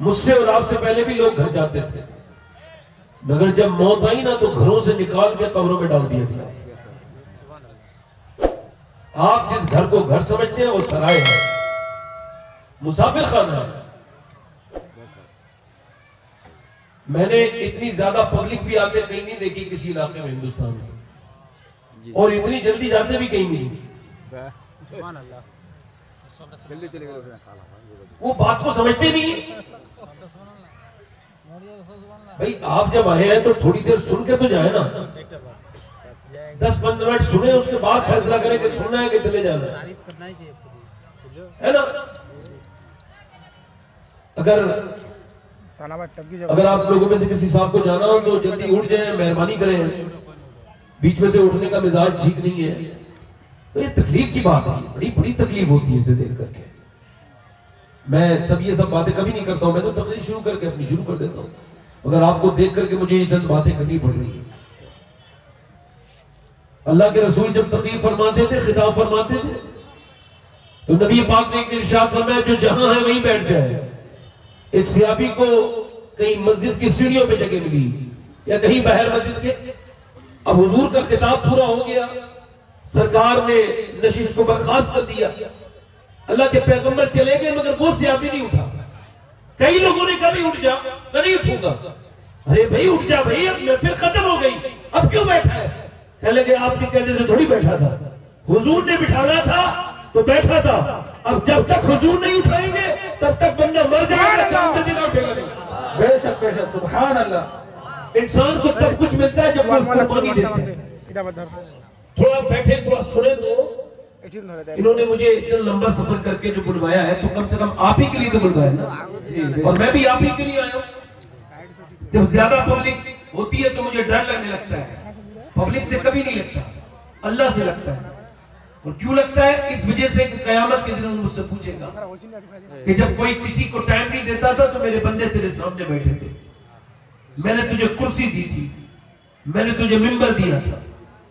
मुझसे और आपसे पहले भी लोग घर जाते थे, मगर जब मौत आई ना तो घरों से निकाल के कब्रों में डाल दिया गया। आप जिस घर को घर समझते हैं वो सराय है, मुसाफिर खाना है। मैंने इतनी ज्यादा पब्लिक भी आते कहीं नहीं देखी किसी इलाके में हिंदुस्तान में, और इतनी जल्दी जाते भी कहीं नहीं। वो बात को समझते नहीं है। भाई आप जब आए हैं तो थोड़ी देर सुन के तो जाए ना, 10-15 मिनट सुने, उसके बाद फैसला करें कि सुनना है कि चले जाना है ना। अगर आप लोगों में से किसी साहब को जाना हो तो जल्दी उठ जाए, मेहरबानी करें, बीच में से उठने का मिजाज ठीक नहीं है तो ये तकलीफ की बात है, बड़ी बड़ी तकलीफ होती है इसे देख करके। मैं सब ये सब बातें कभी नहीं करता हूं, मैं तो तकलीफ शुरू करके अपनी शुरू कर देता हूं, मगर आपको देख करके मुझे ये चंद बातें करनी पड़ रही है। अल्लाह के रसूल जब तकलीफ फरमाते थे, खिताब फरमाते थे, तो नबी पाक ने एक दिन इरशाद फरमाया जो जहां है वहीं बैठ जाए। एक सियाबी को कहीं मस्जिद की सीढ़ियों पे जगह मिली या कहीं बाहर मस्जिद के, अब हुजूर का खिताब पूरा हो गया, सरकार ने नशिश को बर्खास्त कर दिया, अल्लाह के पैगंबर चले गए, मगर वो सियाबी नहीं उठा। कई लोगों ने कभी उठ जा, मैं नहीं उठूंगा। अरे भाई उठ जा भाई, अब महफिल खत्म हो गई, अब क्यों बैठा है? कह लगे आपके कहने से थोड़ी बैठा था, हुजूर ने बिठाना था तो बैठा था। अब जब तक हुजूर नहीं उठाएंगे तब तक बंदा मर जाएगा, उठेगा नहीं। बेशक बेशक, सुभान अल्लाह। इंसान को तब कुछ मिलता है जब वो कुर्बानी देता है। थोड़ा बैठे, थोड़ा सुने। तो इन्होंने मुझे इतना लंबा सफर करके जो बुलवाया है, तो कम से कम आप ही के लिए तो बुलवाया ना, और मैं भी आप ही के लिए आया हूं। जब ज्यादा पब्लिक होती है तो मुझे डर लगने लगता है, पब्लिक से कभी नहीं लगता, अल्लाह से लगता है। और क्यों लगता है? इस वजह से कि कयामत के दिन मुझसे पूछेगा कि जब कोई किसी को टाइम नहीं देता था तो मेरे बंदे तेरे सामने बैठे थे, मैंने तुझे कुर्सी दी थी, मैंने तुझे मिंबर दिया था,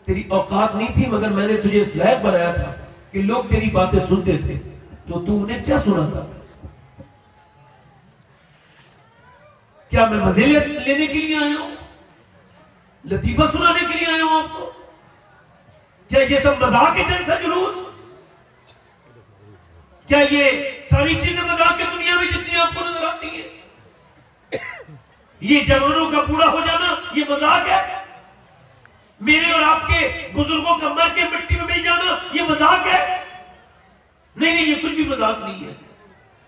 तेरी औकात नहीं थी, मगर मैंने तुझे इस लायक बनाया था कि लोग तेरी बातें सुनते थे, तो तू उन्हें क्या सुनाता? क्या मैं मजे लेने के लिए आया हूं? लतीफा सुनाने के लिए आया हूं आपको? क्या ये सब मजाक है, जलसा जुलूस? क्या ये सारी चीजें मजाक के दुनिया में जितनी आपको नजर आती है? ये जवानों का पूरा हो जाना ये मजाक है? मेरे और आपके बुजुर्गों का मर के मिट्टी में मिल जाना ये मजाक है? नहीं नहीं, ये कुछ भी मजाक नहीं है।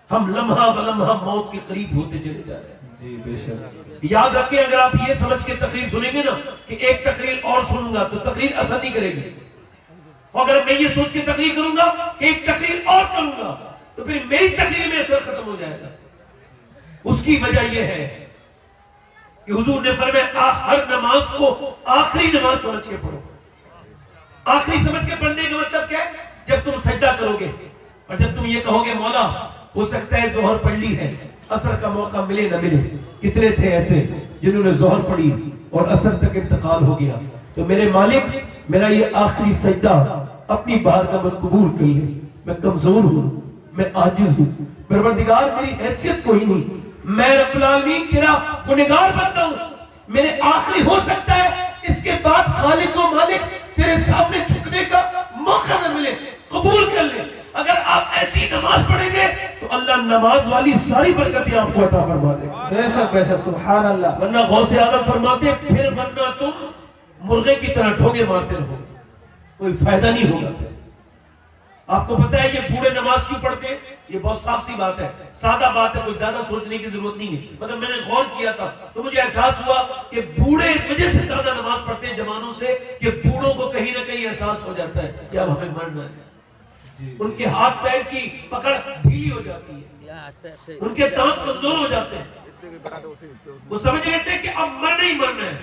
हम लम्हा ब लम्हा मौत के करीब होते चले जा रहे हैं। जी बेशक। याद रखें, अगर आप ये समझ के तकरीर सुनेंगे ना कि एक तकरीर और सुनूंगा तो तकरीर असर नहीं करेगी, और अगर मैं ये सोच के तकरीर करूंगा कि एक तकरीर और करूंगा तो फिर मेरी तकरीर में असर खत्म हो जाएगा। उसकी वजह यह है कि हुजूर ने फरमाया हर नमाज को आखिरी नमाज समझ के पढ़ो। आखिरी समझ के पढ़ने का मतलब क्या है? जब तुम सजदा करोगे और जब तुम ये कहोगे मौला हो सकता है जोहर पढ़ ली है, असर का मौका मिले न मिले। कितने थे ऐसे जिन्होंने जोहर पढ़ी और असर तक इंतकाल हो गया? तो मेरे मालिक, मेरा ये आखिरी सजदा अपनी बारगाह में कबूल कर ले। मैं कमजोर हूं, मैं आजिज हूं, परवरदिगार मेरी हैसियत कोई नहीं, मैं रब्बुल आलमीन तेरा गुनहगार बंदा हूं। मेरे आखिरी हो सकता है इसके बाद खालिक और मालिक तेरे सामने झुकने का मौका न मिले, कबूल कर ले। अगर आप ऐसी नमाज पढ़ेंगे तो अल्लाह नमाज वाली सारी बरकतें आपको अता फरमा देगा। बेशक बेशक, सुभान अल्लाह। वरना गौसे आलम फरमाते फिर वरना तुम मुर्गे की तरह ठोगे मारते रहो, कोई फायदा नहीं होगा। आपको पता है ये बूढ़े नमाज क्यों पढ़ते हैं? ये बहुत साफ सी बात है, सादा बात है, कोई ज्यादा सोचने की जरूरत नहीं है। मतलब मैंने गौर किया था तो मुझे एहसास हुआ कि बूढ़े इस वजह से ज्यादा नमाज पढ़ते हैं जवानों से कि बूढ़ों को कहीं ना कहीं एहसास हो जाता है कि अब हमें मरना है। उनके हाथ पैर की पकड़ ढीली हो जाती है, उनके दांत कमजोर हो जाते हैं, वो समझ लेते हैं कि अब मरना ही मरना है,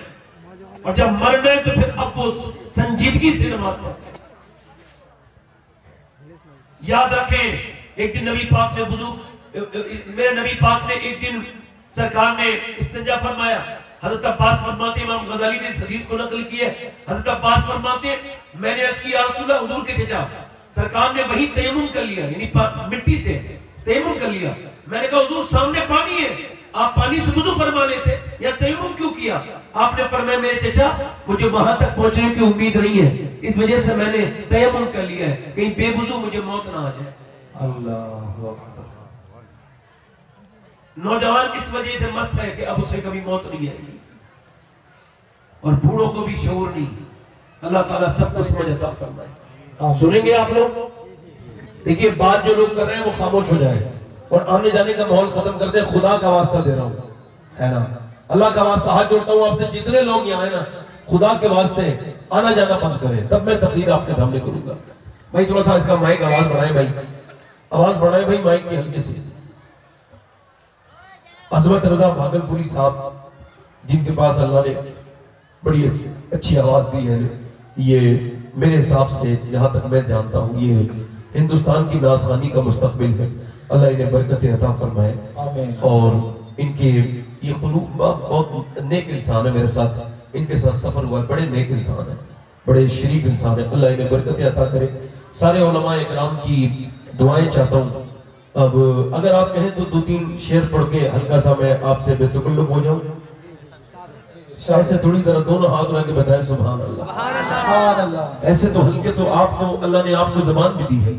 और जब मरना है तो फिर अब वो संजीदगी से नमाज पढ़ते हैं। याद रखें, एक दिन नबी पाक ने मेरे नबी पाक ने एक दिन सरकार ने इस्तिंजा फरमाया। हजरत अब्बास फरमाते, इमाम गजाली ने इस हदीस को नकल किया है। हजरत अब्बास फरमाते, मैंने अर्ज किया रसूलुल्लाह, हुजूर के चचा, सरकार ने वही तयम्मुम कर लिया, यानी मिट्टी से तयम्मुम कर लिया। मैंने कहा हुजूर सामने पानी है, आप पानी से वुजू फरमा लेते या तयम्मुम क्यों किया? आपने फरमाया मेरे चचा मुझे वहां तक पहुंचने की उम्मीद नहीं है, इस वजह से मैंने तयम्मुम कर लिया है, कहीं बेवुजू मुझे मौत ना आ जाए। अल्लाह नौजवान इस वजह से मस्त है कि अब उसे कभी मौत नहीं आएगी, और बूढ़ों को भी शऊर नहीं। अल्लाह ताला सबको समझ अता फरमाए। सुनेंगे आप लोग? देखिए बात जो लोग कर रहे हैं वो खामोश हो जाए और आने जाने का माहौल खत्म कर दे। खुदा का वास्ता दे रहा हूं, है ना, अल्लाह का वास्ता हाथ जोड़ता हूं आपसे, जितने लोग यहाँ है ना, खुदा के वास्ते आना जाना बंद करें, तब मैं तकरीर आपके सामने करूंगा। भाई थोड़ा सा इसका माइक आवाज बढ़ाएं, भाई आवाज बढ़ाएं भाई, माइक की हल्की सी। अजमत रजा भागलपुरी साहब, जिनके पास अल्लाह ने बड़ी अच्छी आवाज दी है, ये मेरे हिसाब से जहां तक मैं जानता हूँ ये हिंदुस्तान की नात खानी का मुस्तकबिल है। अल्लाह इन्हें बरकत अता फरमाए, और इनके ये खुलूक बहुत नेक इंसान है, मेरे साथ इनके साथ सफर हुआ, बड़े नेक इंसान है, बड़े शरीफ इंसान है। अल्लाह इन्हें बरकत अता करे। सारे उलमा इकराम की दुआएं चाहता हूँ। अब अगर आप कहें तो 2-3 शेर पढ़ के हल्का सा मैं आपसे बेतकल्लुफ हो जाऊं। ऐसे थोड़ी तरह दोनों हाथ उठा के बताएं सुभान अल्लाह। ऐसे तो हल्के तो आप तो अल्लाह ने आपको जबान भी दी है।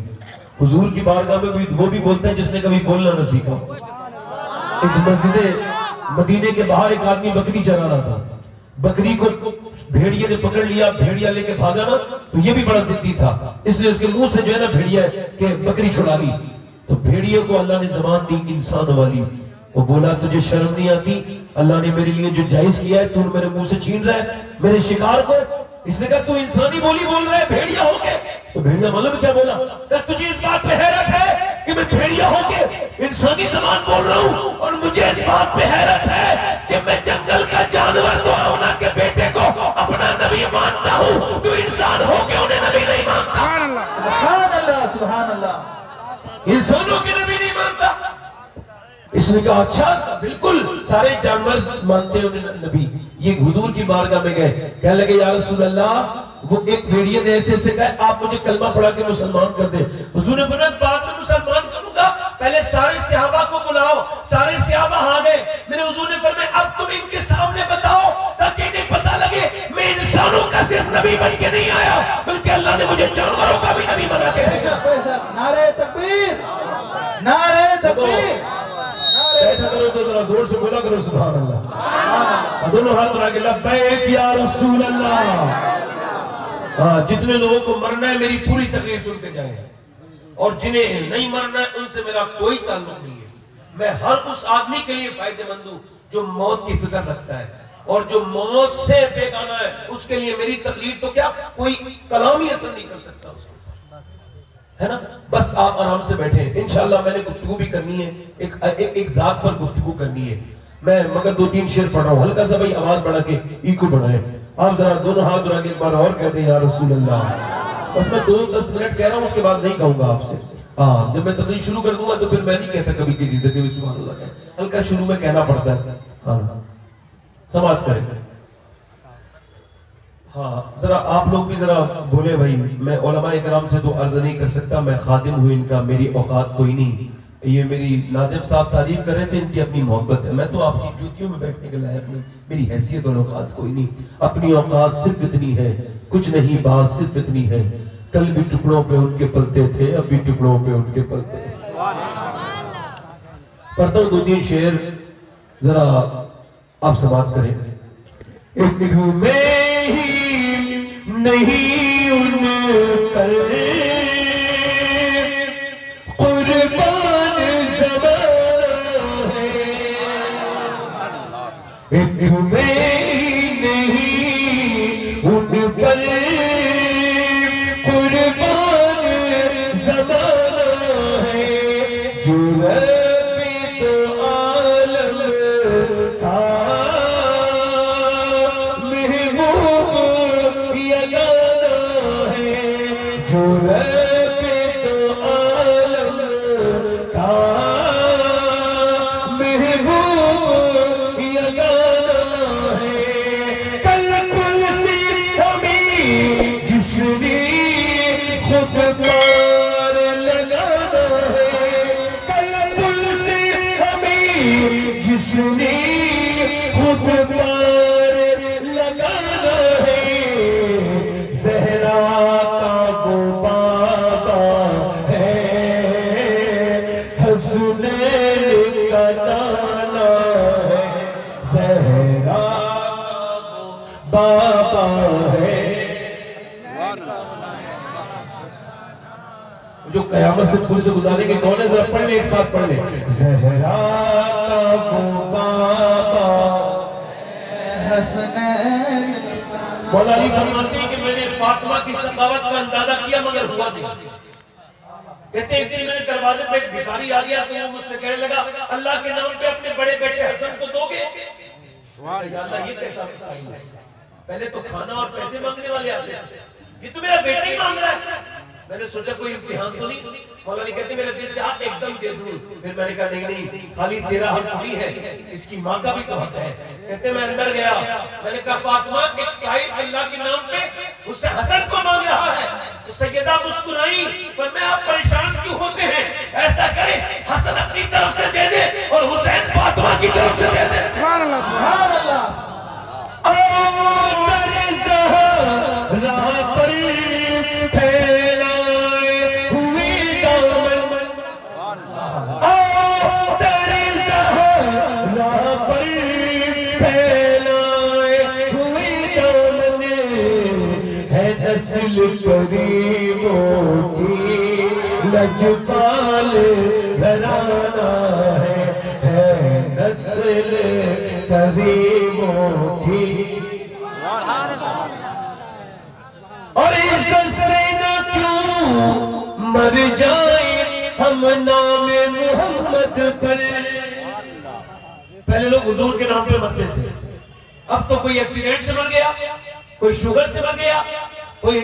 हुजूर की बारगाह में भी वो भी बोलते हैं जिसने कभी बोलना न सीखा। एक मस्जिद मदीने के बाहर एक आदमी बकरी चरा रहा था, बकरी को भेड़िए ने पकड़ लिया, भेड़िया लेके भागा ना, तो ये भी बड़ा जिद्दी था, इसलिए उसके मुंह से जो है ना भेड़िया के बकरी छुड़ा ली। तो भेड़िए को अल्लाह ने जबान दी इंसान वाली, वो बोला तुझे शर्म नहीं आती? अल्लाह ने मेरे लिए जो जायज किया है तू मेरे मुंह से छीन रहा है मेरे शिकार को। इसने कहा तू इंसानी बोली बोल रहा है भेड़िया होके। तो भेड़िया मालूम क्या बोला? तुझे इस बात पे हैरत है कि मैं भेड़िया होके इंसानी जबान बोल रहा हूँ, और मुझे इस बात पे हैरत है कि मैं जंगल का जानवर दुआना के बेटे को अपना नबी मानता हूँ, तू इंसान होके उन्हें नबी नहीं मानता। सुभान अल्लाह, सुभान अल्लाह, इंसानों के नबी नहीं मानता। इसने कहा अच्छा बिल्कुल सारे जानवर मानते हैं उन्हें नबी। ये हुजूर की बारगाह में गए, कहने लगे या रसूल अल्लाह, वो एक भेड़िए ने ऐसे कहा आप मुझे कलमा पढ़ा के मुसलमान कर दे। हुजूर ने फरमाया बाद में मुसलमान करूंगा, पहले सारे सहाबा को बुलाओ। सारे सहाबा आ गए। मेरे हुजूर ने फरमाया अब तुम इनके सामने बताओ ताकि इन्हें पता लगे मैं इंसानों का सिर्फ नबी बन के नहीं आया, बल्कि अल्लाह ने मुझे जानवरों का भी नबी बना के भेजा। नारे तकबीर, नारे तकबीर। ऐसा करो तो जरा जोर से बोला करो सुभान अल्लाह। दोनों हाथ उठा के लब्बैक या रसूल अल्लाह। हाँ, जितने लोगों को मरना है मेरी पूरी तकरीर सुन के जाएं, और जिन्हें नहीं मरना है उनसे मेरा कोई ताल्लुक नहीं है। मैं हर उस आदमी के लिए फायदेमंद हूं जो मौत की फिक्र रखता है, और जो मौत से बेगाना है उसके लिए मेरी तकरीर तो क्या कोई कलाम ही असर नहीं कर सकता उसको, है ना। बस आप आराम से बैठे, इंशाल्लाह मैंने गुफ्तगू भी करनी है, एक जात पर गुफ्तगू करनी है। मैं मगर 2-3 शेर पढ़ रहा हूँ, हल्का सा भाई आवाज बढ़ा के इको बढ़ाए। आप जरा दोनों हाथ उठा के एक बार और कहते हैं या रसूल अल्लाह। बस मैं 2-10 मिनट कह रहा हूँ, उसके बाद नहीं कहूंगा आपसे। हाँ, जब मैं तकरीर शुरू कर दूंगा तो फिर मैं नहीं कहता कभी किसी से कभी सुभान अल्लाह का, हल्का शुरू में कहना पड़ता है। हाँ, समाप्त करें। हाँ, जरा आप लोग भी जरा बोले भाई। मैं उलमा इकराम से तो अर्ज नहीं कर सकता, मैं खादिम हूँ इनका, मेरी औकात कोई नहीं। ये मेरी नाजिम साहब तारीफ कर रहे थे, इनकी अपनी मोहब्बत है। मैं तो आपकी जूतियों में बैठने के लायक नहीं, मेरी हैसियत और औकात कोई नहीं। अपनी औकात सिर्फ इतनी है, कुछ नहीं, बात सिर्फ इतनी है, कल भी टुकड़ों पे उनके पलते थे, अब भी टुकड़ों पे उनके पलते। पढ़ता हूँ 2-3 शेर, जरा आप समाप्त करें। एक में ही नहीं उन पर कुर्बान ज़माना है, एक में ही नहीं उन पर कुर्बान ज़माना है, जो रब्बे तो आलम का महबूब यगाना है, जो रब्बे तो आलम का महबूब यगाना है। कल कुर्सी हमें जिसने खुद पार लगाना है, कल कुर्सी जिसने खुद पार लगाना है, ज़हरा का वो बाबा है, हसनैन का नाना है, ज़हरा का वो बाबा है। जो कयामत से फूल से गुजारेंगे कौन है, जरा पढ़ ले, एक साथ पढ़ ले। ज़हरा का वो बाबा हसनैन। मौला अली फरमाते हैं कि मैंने फातिमा की सखावत का अंदाजा किया मगर हुआ नहीं। कहते एक दिन मेरे दरवाजे पे एक भिखारी आ गया तो वो मुझसे कहने लगा, अल्लाह के नाम पे अपने बड़े बेटे हसन को दोगे? या अल्लाह ये कैसा मिसाइल है, पहले तो खाना और पैसे मांगने वाले आते हैं, ये तो मेरा बेटा ही मांग रहा है। मैंने सोचा कोई इम्तिहान तो नहीं। मौला अली कहते मेरा दिल चाहा एकदम दे दूं। फिर मैंने कहा नहीं, खाली तेरा हक थोड़ी है, इसकी माँ का भी तो हक है। कहते मैं अंदर गया, मैंने कहा फातिमा एक साहिब अल्लाह के नाम पे उससे हसन को मांग रहा है। तो सैयदा मुस्कुराई, पर मैं आप परेशान क्यों होते हैं, ऐसा करें हसन अपनी तरफ से दे दे और हुसैन फातिमा की तरफ से दे दे। सुभान अल्लाह, सुभान अल्लाह। करीमों की लजपाल घराना है नस्ल करीमों की। और इज्जत से न क्यों मर जाए हम नाम मोहम्मद पर। पहले लोग हुजूर के नाम पे मरते थे, अब तो कोई एक्सीडेंट से मर गया, कोई शुगर से मर गया, कोई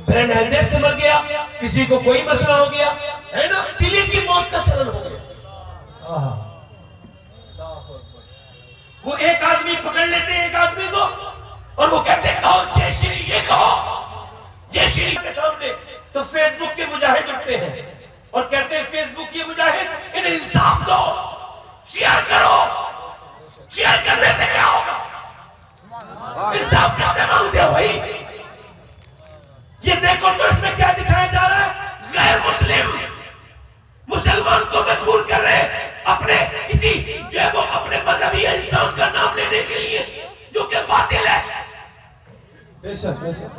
ब्रेन हेल्थ से मर गया, किसी को कोई मसला हो गया, है ना, दिल्ली की मौत का चलन हो गया। वो एक आदमी पकड़ लेते हैं एक आदमी को और वो कहते हैं कहो जय श्री, ये कहो जय श्री के सामने। तो फेसबुक के मुजाहिद उठते हैं और कहते हैं फेसबुक के मुजाहिद इन्हें इंसाफ दो, शेयर करो, शेयर करने से क्या होगा, इंसाफ कैसे मांगते हो भाई। ये देखो तो इसमें क्या दिखाया जा रहा है, गैर मुस्लिम मुसलमान को मजबूर कर रहे हैं अपने किसी जो है वो अपने मजहबी इंसान का नाम लेने के लिए, जो कि बातिल है। बेशक बेशक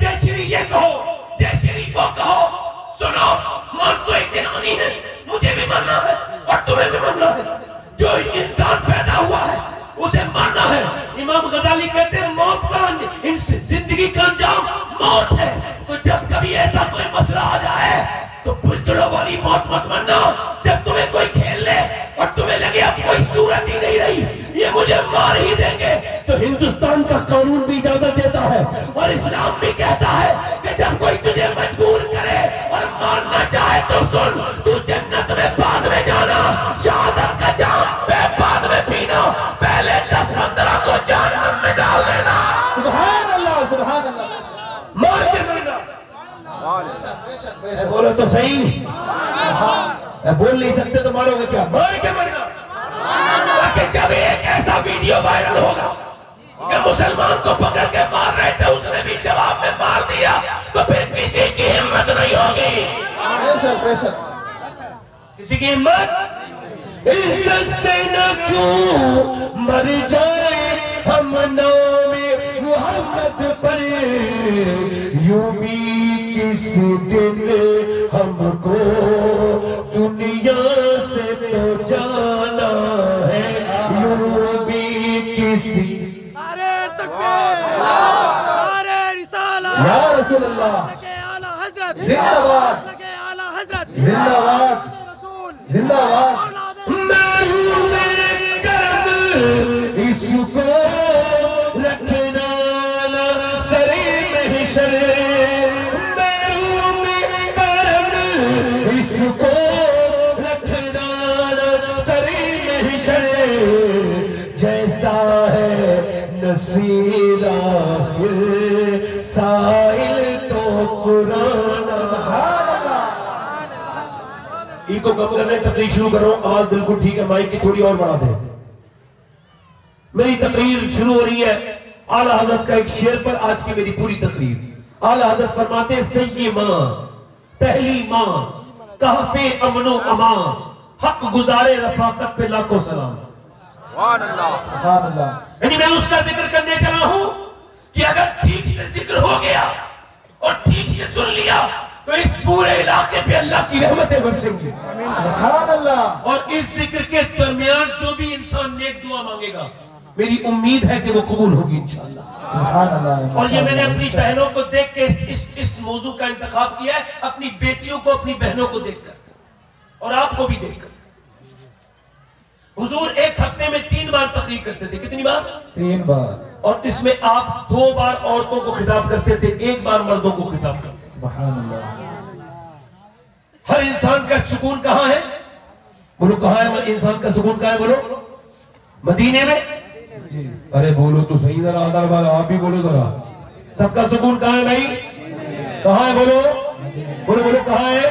जय श्री ये कहो, जय श्री वो कहो। सुनो, मौत तो एक दिन आनी है, मुझे भी मरना है और तुम्हें भी मरना है। जो इंसान पैदा हुआ है उसे मरना है। इमाम गजाली कहते हैं मौत का जिंदगी का अंजाम मौत है। तो जब कभी ऐसा कोई मसला आ जाए तो बुज़दिलों वाली मौत मत मरना। जब तुम्हें कोई खेल ले और तुम्हें लगे अब कोई सूरत ही नहीं रही, ये मुझे मार ही देंगे, तो हिंदुस्तान का कानून भी इजाजत देता है और इस्लाम भी कहता है कि जब कोई तुझे मजबूर करे और मारना चाहे तो सुन, तू जन्नत में बाद में जाना, शहादत का जाम बाद में पीना, पहले 10-15 को जहन्नम में डाल देना। सुभान अल्लाह, सुभान अल्लाह। मार के मरना, बोलो तो सही, बोल नहीं सकते तो मारोगे क्या, मार के मरना। जब एक ऐसा वीडियो वायरल होगा कि मुसलमान को पकड़ के मार रहे थे, उसने भी जवाब में मार दिया, तो फिर किसी की हिम्मत नहीं होगी। किसी की हिम्मत। इज्जत से न क्यों मर जाए हम नाम मोहम्मद पर, यूं भी किस दिन हमको दुनिया से तो जाना है, यूं भी किसी। नारे तकबीर, नारे रिसालत, या रसूल अल्लाह, आला हजरत जिंदाबाद, आला हजरत जिंदाबाद, जिंदाबाद। इसको रखना सरे महशर, इसको रखना सरे महशर, जैसा है नसीर आखिर साइल तो पुराना। तकरीर को कम करने तकरीर शुरू कर रहा हूं। आवाज बिल्कुल ठीक है, माइक की थोड़ी और बढ़ा दें। मेरी तकरीर शुरू हो रही है आला हजरत का एक शेर पर। आज की मेरी पूरी तकरीर आला हजरत फरमाते, सैय्यद मां पहली मां कहफे अमनो अमा, हक गुजारे रफाकत पे लाखों सलाम। यानी मैं उसका जिक्र करने चला हूं कि अगर ठीक से जिक्र हो गया और ठीक से सुन लिया तो इस पूरे इलाके पे अल्लाह की रहमतें बरसेंगी। और इस जिक्र के दरमियान जो भी इंसान नेक दुआ मांगेगा, मेरी उम्मीद है कि वो कबूल होगी इंशाअल्लाह। और ये मैंने अपनी बहनों को देख के इस मौजू का इंतखाब किया है, अपनी बेटियों को, अपनी बहनों को देखकर और आपको भी देखकर। हुजूर एक हफ्ते में 3 बार तकरीर करते थे। कितनी बार? 3 बार। और इसमें आप 2 बार औरतों को खिताब करते थे, 1 बार मर्दों को खिताब करते थे। सुभान अल्लाह। हर इंसान का सुकून कहां है? बोलो कहां है इंसान का सुकून? कहां है बोलो? मदीने में। जी। अरे बोलो तो सही जरा, आधार वाला आप भी बोलो जरा। सबका सुकून कहां है भाई? कहां है बोलो? बोलो बोलो कहां है?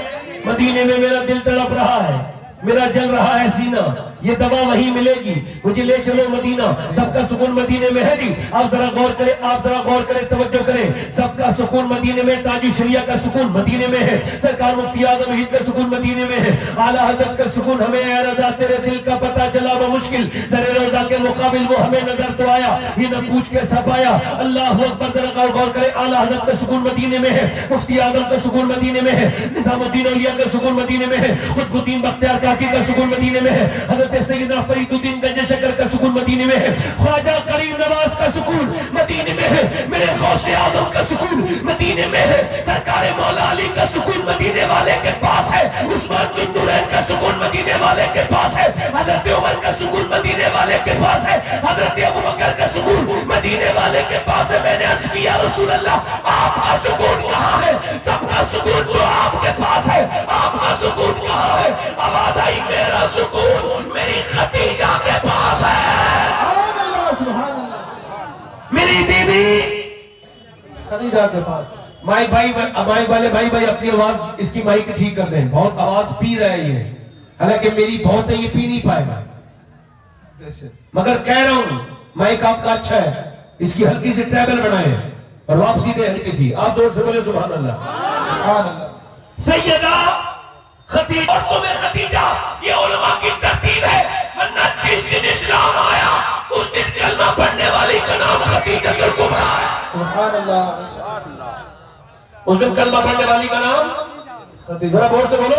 मदीने में। मेरा दिल तड़प रहा है, मेरा जल रहा है सीना, ये दवा वहीं मिलेगी, मुझे ले चलो मदीना। सबका सुकून मदीने में है नहीं? आप जरा गौर करें, आप जरा गौर करें, तवज्जो करें। सबका सुकून मदीने में, ताजी शरिया का सुकून मदीने में है, सरकार मुफ्ती आजम हिंद का सुकून मदीने में है, आला हज़रत का सुकून हमें है रज़ा तेरे दिल का पता चला वो मुश्किल तेरे रोजा के मुकाबिल वो हमें नजर तो आया, ये न पूछ के सब आया। अल्लाह अकबर, जरा गौर करें, आला हज़रत का सुकून मदीने में है, मुफ्ती आजम का सुकून मदीने में है, निजामुद्दीन औलिया का सुकून मदीने में है, कुतुबुद्दीन बख्तियार काकी का सुकून मदीने में है, हज़रत सैयदना फरीदुद्दीन गंज शकर का सुकून मदीने में है, ख्वाजा करीम नवाज का सुकून मदीने में है, मेरे गौसे आजम का सुकून मदीने में है, सरकार मौला अली का सुकून मदीने वाले के पास है, उस्मान जुन्नूरैन का सुकून मदीने वाले के पास है, हजरत उमर का सुकून मदीने वाले के पास है, हजरत अबू बकर का सुकून मदीने वाले के पास है। मैंने अर्ज किया रसूल अल्लाह आपका सुकून कहां है? सबका सुकून तो आपके पास है, आपका सुकून कहां है? आवाज आई, मेरा सुकून मेरी खतीजा के पास है। मेरी बीबी खदीजा के पास। माइक वाले भाई अपनी आवाज इसकी माइक ठीक कर दें, बहुत आवाज पी रहा है ये, हालांकि मेरी बहुत है, ये पी नहीं पाएगा, मगर कह रहा हूं माइक आपका अच्छा है, इसकी हल्की सी ट्रैवल बनाए और वापसी दे हल्की सी। आप जोर से बोले सुभान अल्लाह। सैयदा खतीजा, और तुम्हें खतीजा ये उलमा की तरतीब है, वरना जिस दिन इस्लाम आया उस दिन कलमा पढ़ने वाली का नाम खतीजतुल कुबरा है। सुभान अल्लाह। उस दिन कलमा पढ़ने वाली का नाम जरा बोल से बोलो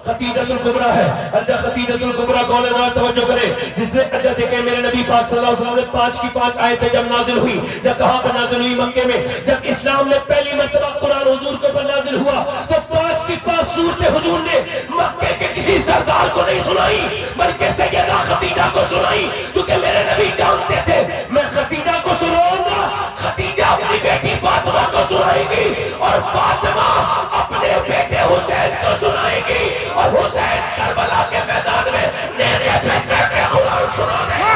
खतीजतुल कुबरा है। अच्छा खतीजतुल कुबरा कौन है? ना तवज्जो करें, जिसने अच्छा देखे मेरे नबी पाक सल्लल्लाहु अलैहि वसल्लम ने 5 की 5 आयतें जब नाजिल हुई, जब कहां पर नाजिल हुई? मक्के में। जब इस्लाम में पहली मर्तबा कुरान हुजूर के ऊपर नाजिल हुआ तो 5 की 5 सूरतें हुजूर ने मक्के के किसी सरदार को नहीं सुनाई, बल्कि सैयदा खतीजा को सुनाई, क्योंकि मेरे नबी जानते थे मैं खतीजा को सुनाऊंगा, खतीजा अपनी बेटी फातिमा को सुनाएगी और फातिमा अपने बेटे हुसैन को सुनाएगी और हुसैन करबला के मैदान में नेज़े पे करके कुरान सुना देगा।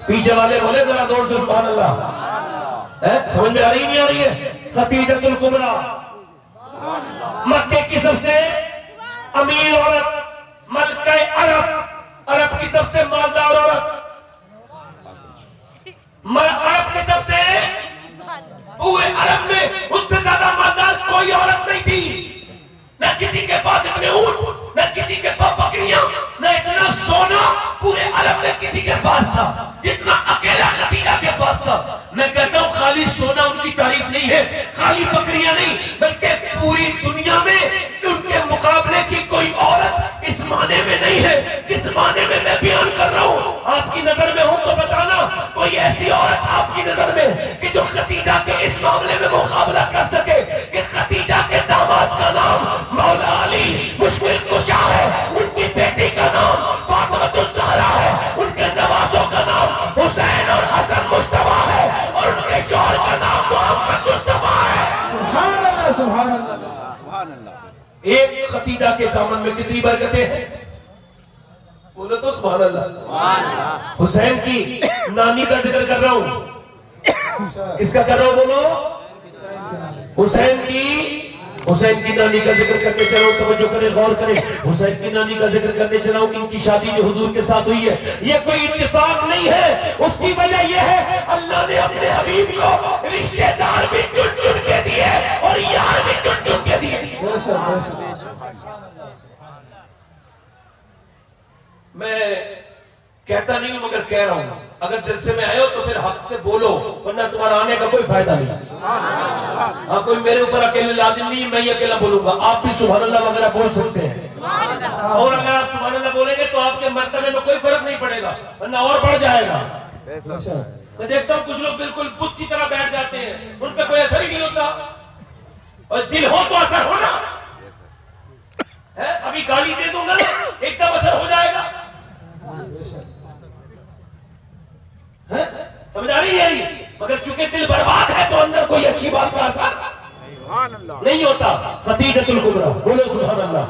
पीछे वाले बोले जरा जोर से सुभान अल्लाह। समझ में आ रही नहीं आ रही है? खतीजतुल कुबरा मक्के की सबसे अमीर औरत, मलके अरब की सबसे मालदार औरत, अरब के सबसे पूरे अरब में उससे ज्यादा मालदार कोई औरत नहीं थी। न किसी के पास इतने ऊंट, न किसी के पास बकरियां, न इतना सोना पूरे अरब में किसी के पास था जितना अकेला खतीजा के पास था। मैं कहता हूं खाली सोना उनकी तारीफ नहीं है, खाली बकरियां नहीं, बल्कि पूरी दुनिया में उनके मुकाबले की कोई औरत इस माने में नहीं है किस माने में मैं बयान कर रहा हूं। आपकी नजर में हो तो बताना कोई ऐसी औरत आपकी नजर में कि जो खतीजा के इस मामले में मुकाबला कर सके कि खतीजा के दामाद का नाम मौला अली मुश्किल कुशा है, उनकी बेटी का नाम फातिमातुज़ ज़हरा है, उनके नवासों का नाम हुसैन और हसन मुश्तबा है और उनके शौहर का नाम मोहम्मद मुस्तफा है। सुभान अल्लाह, सुभान अल्लाह, सुभान अल्लाह। एक खतीजा के दामन में कितनी बरकतें हैं? बोलो तो सुभान अल्लाह। हुसैन की नानी का जिक्र कर रहा हूं, किसका कर रहा हूं? बोलो हुसैन की हुसैन की नानी का जिक्र करने चला हूं, तवज्जो करें, गौर करें। हुसैन की नानी का जिक्र करने चला हूं, इनकी शादी जो हुजूर के साथ हुई है ये कोई इत्तेफाक नहीं है। उसकी वजह यह है अल्लाह ने अपने हबीब को रिश्तेदार भी चुन चुन के दिए और यार भी चुन चुन के दिए। मैं कहता नहीं हूं मगर कह रहा हूं, अगर जलसे में आए हो तो फिर हक से बोलो, वरना तुम्हारा आने का कोई फायदा नहीं। हाँ, कोई मेरे ऊपर अकेले लाजिम नहीं, मैं ही अकेला बोलूंगा, आप भी सुभान अल्लाह वगैरह बोल सकते हैं। और अगर आप सुभान अल्लाह बोलेंगे तो आपके मर्तबे में कोई फर्क नहीं पड़ेगा, वरना और बढ़ जाएगा। मैं देखता हूँ कुछ लोग बिल्कुल बुत की तरह बैठ जाते हैं, उन पर कोई असर ही नहीं होता, और दिल हो तो असर होना है। अभी गाली दे दूंगा ना एकदम असर हो जाएगा। समझ आ रही है? मगर चूंकि दिल बर्बाद है तो अंदर कोई अच्छी बात का असर नहीं होता। खतीजतुल कुबरा, बोलो सुभान अल्लाह।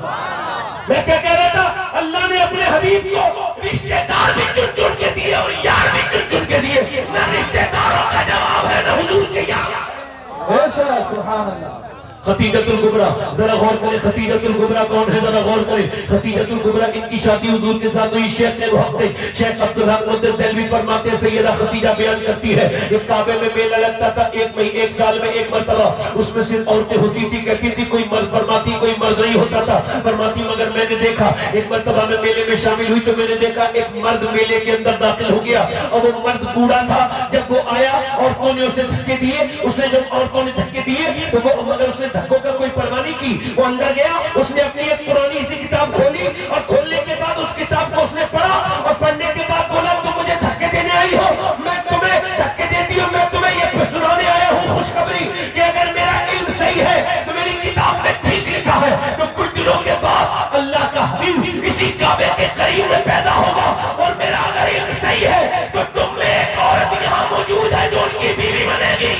मैं क्या कह रहा था, अल्लाह ने अपने हबीब को रिश्तेदार भी चुन चुन के दिए और यार भी चुन चुन के दिए। न रिश्तेदारों का जवाब है न हुजूर के यार। सुभान अल्लाह। खतीजतुल कुबरा, जरा गौर करें खतीजतुल कुबरा कौन है, जरा गौर करें। खतीजतुल कुबरा, इनकी शादी हुजूर के साथ हुई। शेख ने मुहक्किक शेख अब्दुल हक मुद्दत फरमाते हैं, सैयदा खतीजा बयान करती है एक काबे में मेला लगता था, एक साल में एक मरतबा, उसमें सिर्फ औरतें होती थी। कहती थी कोई मर्द, फरमाती कोई मर्द नहीं होता था। फरमाती मगर मैंने देखा, एक मरतबा में मेले में शामिल हुई तो मैंने देखा एक मर्द मेले के अंदर दाखिल हो गया और वो मर्द बूढ़ा था। जब वो आया औरतों ने उसे धक्के दिए, उसने जब औरतों ने धक्के दिए तो वो, मगर उसने धक्कों का कोई परवाह नहीं की, वो अंदर गया, उसने अपनी एक पुरानी सी किताब खोली और खोलने के बाद उस किताब को उसने पढ़ा और पढ़ने के बाद बोला तुम मुझे धक्के देने आई हो, मैं तुम्हें धक्के देती हूँ, मैं तुम्हें ये सुनाने आया हूँ खुशखबरी कि अगर मेरा इल्म सही है तो मेरी किताब में ठीक लिखा है तो कुछ दिनों के बाद अल्लाह का हबीब इसी काबे के करीब में पैदा होगा और मेरा अगर इल्म सही है तो तुम में एक औरत यहाँ मौजूद है जो उनकी बीवी बनेगी।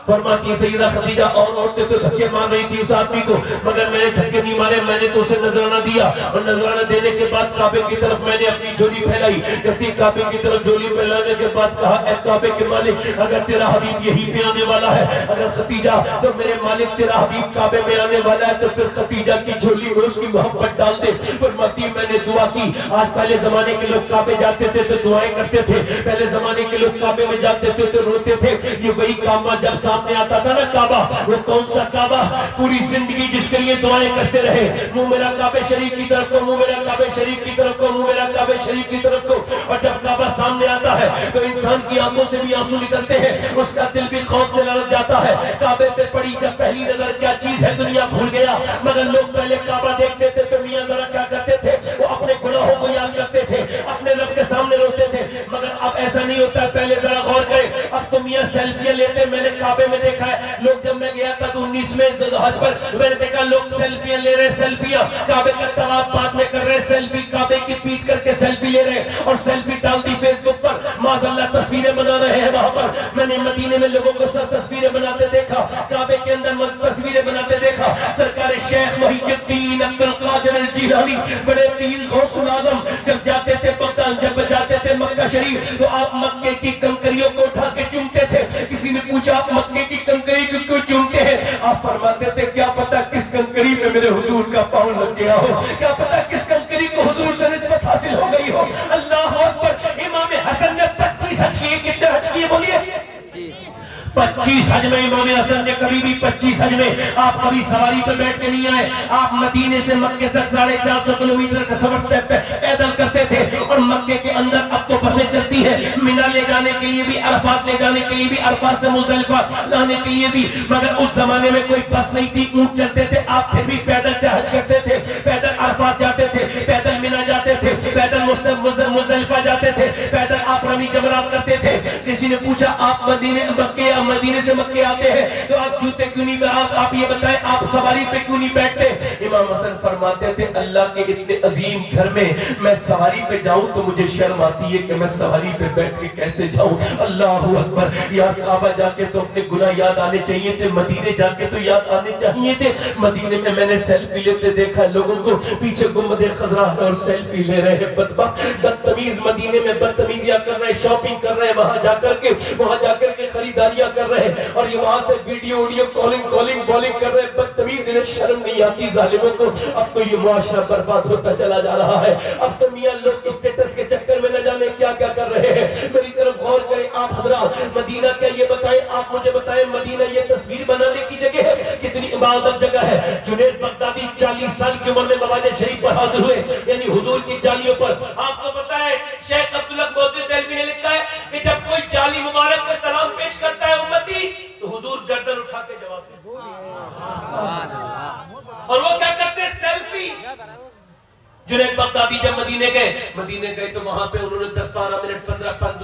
फरमाती है सैयदा खदीजा, और औरतें तो धक्के मार रही थी उस आदमी को, मगर मैंने धक्के नहीं मारे, मैंने तो उसे नजराना दिया और नजराना देने के बाद काबे की तरफ मैंने अपनी झोली फैलाई। कहती काबे की तरफ झोली फैलाने के बाद कहा, ऐ काबे के मालिक, अगर तेरा हबीब यहीं पे आने वाला है, अगर खदीजा तो मेरे मालिक तेरा हबीब काबे में आने वाला है तो फिर खदीजा की झोली में उसकी मोहब्बत डाल दे। फरमाती मैंने दुआ की। आज पहले जमाने के लोग काबे जाते थे तो दुआएं करते थे, पहले जमाने के लोग काबे में जाते थे तो रोते थे। ये वही काबा जब सामने आता था ना, काबा, वो कौन सा काबा, पूरी जिंदगी जिसके लिए दुआएं करते रहे, मुंह मेरा काबे शरीफ की तरफ को, मुंह मेरा काबे शरीफ की तरफ को, मुंह मेरा काबे शरीफ की तरफ को। और जब काबा सामने आता है तो इंसान की आंखों से भी आंसू निकलते हैं, उसका दिल भी खौफ से ललक जाता है। काबे पे पड़ी जब पहली नजर क्या चीज है दुनिया भूल गया, मगर लोग पहले काबा देखते थे तो मियां जरा क्या करते थे, वो अपने गुनाहों को याद करते थे, अपने रब के सामने रोते थे। मगर अब ऐसा नहीं होता। पहले जरा गौर करें, अब तो मियां सेल्फियां लेते, मैंने काबे में देखा है लोग, जब मैं गया था तो 19वें हज पर मैंने देखा लोग सेल्फियां ले रहे, सेल्फियां काबे का तवाफ बाद में कर रहे, सेल्फी काबे की पीट करके सेल्फी ले रहे और सेल्फी डाल दी फेसबुक पर, माज़अल्लाह तस्वीरें बना रहे हैं वहां पर। मैंने मदीने में लोगों को सब तस्वीरें बनाते देखा, काबे के अंदर तस्वीरें बनाते देखा। सरकार शेख मुहीउद्दीन अब्दुल कादिर जिलानी, बड़े पीर गौसुल आजम, जब जाते थे बगदाद, जब जाते थे मक्का शरीफ तो आप मक्के की कंकरियों को उठा के चूमते थे। किसी ने पूछा आप मक्के की कंकरी क्यों चूमते हैं? आप फरमाते थे क्या पता किस कंकरी में मेरे हुजूर का पांव लग गया हो, क्या पता किस कंकरी को हुजूर से निस्बत हासिल हो गई हो। अल्लाह अकबर। इमाम हसन ने 25 हज किए, कितने हज किए बोलिए? 25 हज में इमाम हसन ने कभी भी 25 हज में आप कभी सवारी पर बैठ के नहीं आए। आप मदीने से मक्के तक 450 किलोमीटर का सफर पैदल करते थे और मक्के के अंदर अब तो बसें चलती है, मिना ले जाने के लिए भी, अरफात ले जाने के लिए भी, अरफात से मुज़दलिफा लाने के लिए भी। मगर उस जमाने में कोई बस नहीं थी, ऊंट चलते थे, आप फिर भी पैदल हज करते थे, पैदल अरफात जाते थे, पैदल मिना जाते थे, पैदल मुज़दलिफा जाते थे, पैदल आप रमी जमरात करते थे। किसी ने पूछा आप मदीने से मक्के आते हैं तो आप जूते क्यों नहीं, आप ये बताएं आप सवारी पे क्यों नहीं बैठते? इमाम हसन फरमाते थे अल्लाह के इतने अजीम घर में मैं सवारी पे जाऊं तो मुझे शर्म आती है कि मैं सवारी पे बैठ के कैसे जाऊं। अल्लाह अकबर। यार काबा जाके तो अपने गुनाह याद आने चाहिए थे, मदीने जाके तो याद आने चाहिए थे। मदीने में मैंने सेल्फी लेते देखा लोगों को, पीछे गुम्बद खजरा और सेल्फी ले रहे हैं, बदतमीज मदीने में बदतमीजियां कर रहे हैं, शॉपिंग कर रहे हैं, वहां जाकर जाकर के वहां जाकर के खरीदारियां कर रहे हैं और ये वहां से वीडियो कॉलिंग बॉलिंग कर रहे हैं। बदतमीज, इन्हें शर्म नहीं आती जालिमों को। अब तो ये मुआशरा बर्बाद होता चला जा रहा है। अब तो मियां लोग स्टेटस के चक्कर में न जाने क्या क्या कर रहे हैं। मेरी तरफ गौर करें आप हजरात। मदीना क्या ये बताएं, आप मुझे बताएं, मदीना ये तस्वीर बनाने की जगह है, कितनी इबादत जगह है। जुनैद बगदादी 40 साल की उम्र में नवाज शरीफ पर हाजिर हुए, यानी हुजूर की जालियों पर। आपको पता है शेख अब्दुल्ला मोहद्दिस देहलवी ने लिखा है कि जब कोई जाली मुबारक पे सलाम पेश करता है उम्मती, तो हुजूर गर्दन उठा के जवाब देते और वो क्या करते हैं, सेल्फी। जुनैद बगदादी जब मदीने गए तो वहां पे उन्होंने 10-12 मिनट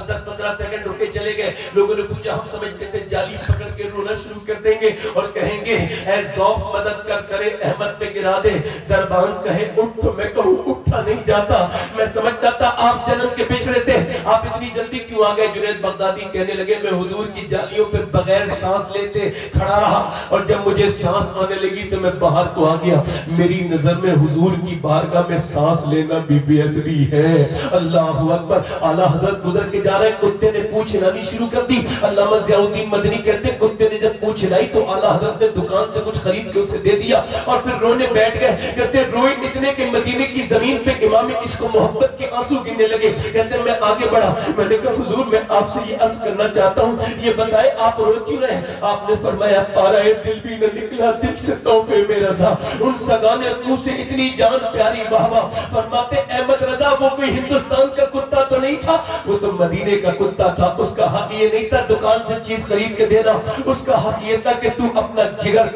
10-15 सेकंड रुके चले गए। लोगों ने पूछा, हम समझते थे जाली पकड़ के रोना शुरू कर देंगे और कहेंगे ऐ ज़ौक़ मदद कर करे अहमद पे गिरा दे। दरबान कहे उठ, तो मैं कहूं उठा नहीं जाता। मैं समझता था आप जन्म के पिछड़े थे, आप इतनी जल्दी क्यों आ गए। जुनैद बगदादी कहने लगे मैं हुजूर की जालियों पे बगैर सांस लेते खड़ा रहा और जब मुझे सांस आने लगी तो मैं बाहर को आ गया। मेरी नजर में हुजूर की बारगाह में सांस लेना भी बेअदबी है। अल्लाह अकबर। आला हजरत गुजर के जा रहे, कुत्ते ने पूंछ हिलानी शुरू कर दी। अल्लामा ज़ियाउद्दीन मदनी कहते हैं कुत्ते ने जब पूंछ हिलाई तो आला हजरत ने दुकान से कुछ खरीद के उसे दे दिया और फिर रोने बैठ गए। कहते रोए इतने कि मदीने की जमीन पे इमाम इश्क मोहब्बत के आंसू गिरने लगे। कहते मैं आगे बढ़ा, मैंने कहा हुजूर मैं आपसे ये अर्ज करना चाहता हूँ, ये बताए आप रो क्यों रहे। आपने फरमाया पाराए दिल भी न निकला दिल से तौबे में रज़ा। उन सगाने तू से इतनी जान प्यारी वाह। फरमाते अहमद रजा वो कोई हिंदुस्तान का कुत्ता तो नहीं था, वो तो मदीने का कुत्ता था। उसका हक ये नहीं था दुकान से चीज खरीद के देना, उसका हक ये था कि तू अपना जिगर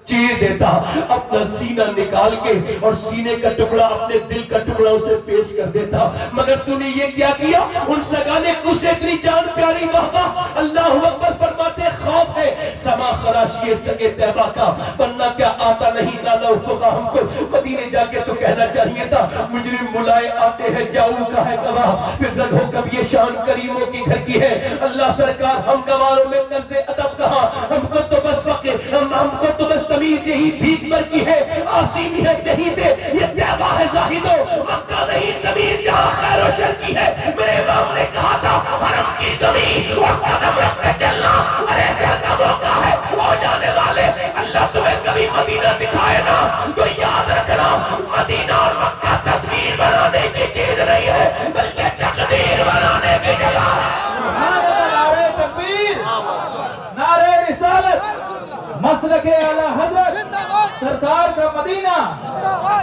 चीर देता, अपना सीना निकाल के और सीने का टुकड़ा अपने दिल का टुकड़ा उसे पेश कर देता। मगर तूने ये क्या किया, उन सगाने उसे इतनी जान प्यारी वाह। अल्लाह अकबर। फरमाते खौफ है समा खराशी सके तैबा का, वरना क्या आता नहीं नाला उफका। हमको मदीने जाके तो कहना चाहिए था मुजरिम बुलाए आते हैं जाऊ का है गवाह, फिर रखो कब ये शान करीमों की घर की है। अल्लाह सरकार हम गवारों में तर्ज़े अदब कहा, हमको तो बस फकीर हमको तो बस तमीज यही भीख पर की है। आसीमी है शहीदे ये तैबा है जाहिदो, मक्का नहीं तमीज जहां खैर और शर की है। मेरे इमाम ने कहा था हरम की जमीन और कदम रख के चलना अरे ऐसे का मौका है हो जाने वाले। अल्लाह तुम्हें कभी मदीना दिखाए ना तो याद रखना मदीना और मक्का तस्वीर बनाने की चीज नहीं है बल्कि तकदीर बनाने की जगह है। नारे तकबीर, नारे रिसालत, मसलके आला हजरत सरकार का मदीना,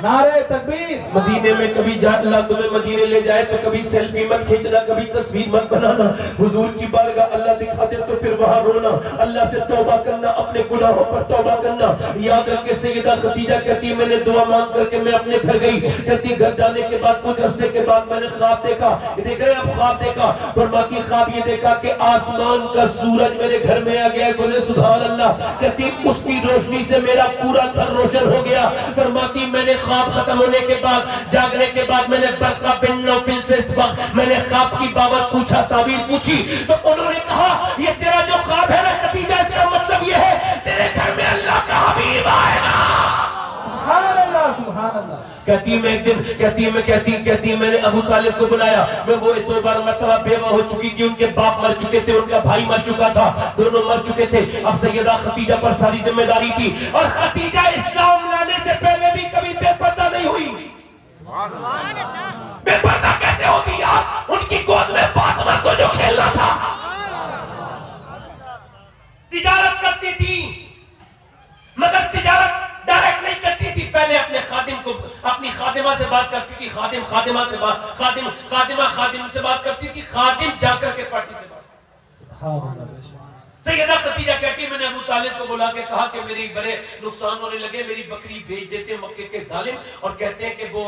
नारे तकबीर। मदीने में कभी अल्लाह तुम्हें मदीने ले जाए तो कभी सेल्फी मत खींचना, कभी तस्वीर मत बनाना। हुजूर की बारगाह अल्लाह दिखा दे तो फिर वहां रोना, अल्लाह से तौबा करना, अपने गुनाहों पर तौबा करना। याद रखे सैयदा खदीजा कहती है मैंने दुआ मांग करके मैं अपने घर गई। कहती घर जाने के बाद कुछ अरसे के बाद मैंने ख्वाब देखा। देख रहे हैं आप ख्वाब देखा। फरमाती ख्वाब ये देखा कि आसमान का सूरज मेरे घर में आ गया। बोले सुभान अल्लाह। कहती उसकी रोशनी से मेरा पूरा घर रोशन हो गया। फरमाती मैंने ख्वाब खत्म होने के बाद जागने के बाद मैंने बरका बिन नौफिल से इस वक्त मैंने ख्वाब की बाबत पूछा, ताबीर पूछी तो उन्होंने कहा ये तेरा जो ख्वाब है ना खदीजा, इसका मतलब ये है तेरे घर में अल्लाह का हबीब आएगा। सुभान अल्लाह, सुभान अल्लाह। कहती मैं एक दिन कहती मैंने अबू तालिब को बुलाया। मैं वो 2 बार मर्तबा बेवा हो चुकी थी, उनके बाप मर चुके थे, उनका भाई मर चुका था, दोनों मर चुके थे। अब सैयदा खदीजा पर सारी जिम्मेदारी थी और खदीजा इस्लाम लाने से पहले भी कभी बेपर्दा नहीं हुई। बेपर्दा कैसे होगी यार, उनकी गोद में फातिमा को जो खेलना था। तिजारत करती थी मगर तिजारत डायरेक्ट नहीं करती थी, पहले अपने खादिम को अपनी खादिमा से बात करती थी, खादिम खादिमा से बात, खादिम से बात करती थी, खादिम जाकर के पार्टी से बात। सैयदा खदीजा कहती मैंने अबू तालिब को बुला के कहा कि मेरी बड़े नुकसान होने लगे, मेरी बकरी भेज देते मक्के के जालिम और कहते हैं कि वो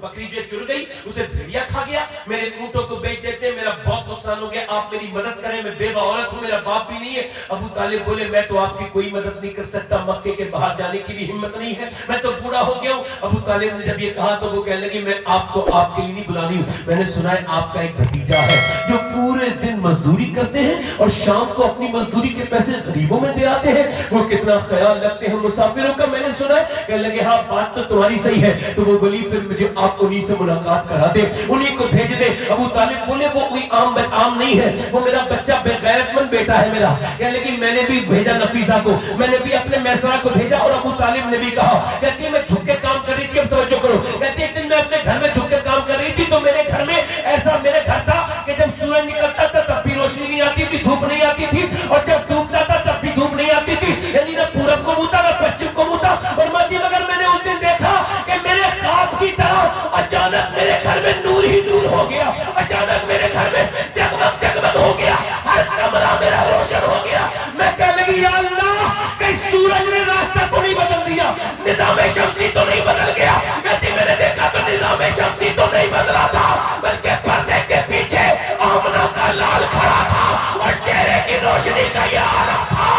बकरी जो चुर गई उसे भेड़िया खा गया, मेरे ऊंटों को बेच देते, मेरा बहुत नुकसान हो गया, आप मेरी मदद करें, मैं बेवा औरत हूं, मेरा बाप भी नहीं है। अबू तालिब बोले मैं तो आपकी कोई मदद नहीं कर सकता, मक्के के बाहर जाने की भी हिम्मत नहीं है, मैं तो बूढ़ा हो गया हूं। अबू तालिब ने जब ये कहा तो वो कहने लगी मैं आपको आपके लिए नहीं बुला रही हूं, मैंने सुना है आपका एक भतीजा है जो पूरे दिन मजदूरी करते हैं और शाम को को अपनी मजदूरी के पैसे गरीबों में दे आते हैं, वो कितना ख्याल रखते हैं मुसाफिरों का। मैंने सुना है, कहने लगे हाँ बात तो तुम्हारी सही है। तो वो बोली फिर मुझे आप उन्हीं से मुलाकात करा दे, उन्हीं को भेज दे। अबू तालिब बोले वो कोई आम नहीं है, वो मेरा बच्चा बेगैरतमंद बेटा है मेरा। कहने लगी मैंने भी भेजा नफीसा को, मैंने भी अपने मैसरा को भेजा। और अबू तालिब ने भी कहा, कहती है मैं झुक के काम कर रही थी, अब तवज्जो करो। कहती है एक दिन मैं अपने घर में झुक के काम कर रही थी, तो मेरे घर में ऐसा मेरे घर था कि जब सूरज निकलता था तब भी रोशनी नहीं आती थी, धूप नहीं आती थी, और जब डूबता था तब भी धूप नहीं आती थी। यानी ना पूरब को मुता ना पश्चिम को मुता। और मगर मैंने उस दिन देखा कि मेरे ख्वाब की तरह अचानक मेरे घर में नूर ही नूर हो गया, अचानक मेरे घर में जगमग जगमग हो गया, हर कमरा मेरा रोशन हो गया। मैं कहने लगी या अल्लाह, कहीं सूरज ने रास्ता तो नहीं बदल दिया, निजाम शम्सी तो नहीं बदल गया। कहती मैंने देखा तो निजाम शम्सी तो नहीं बदला था, बल्कि पर्दे के पीछे आमना का लाल खड़ा था और चेहरे की रोशनी का ये आलम था।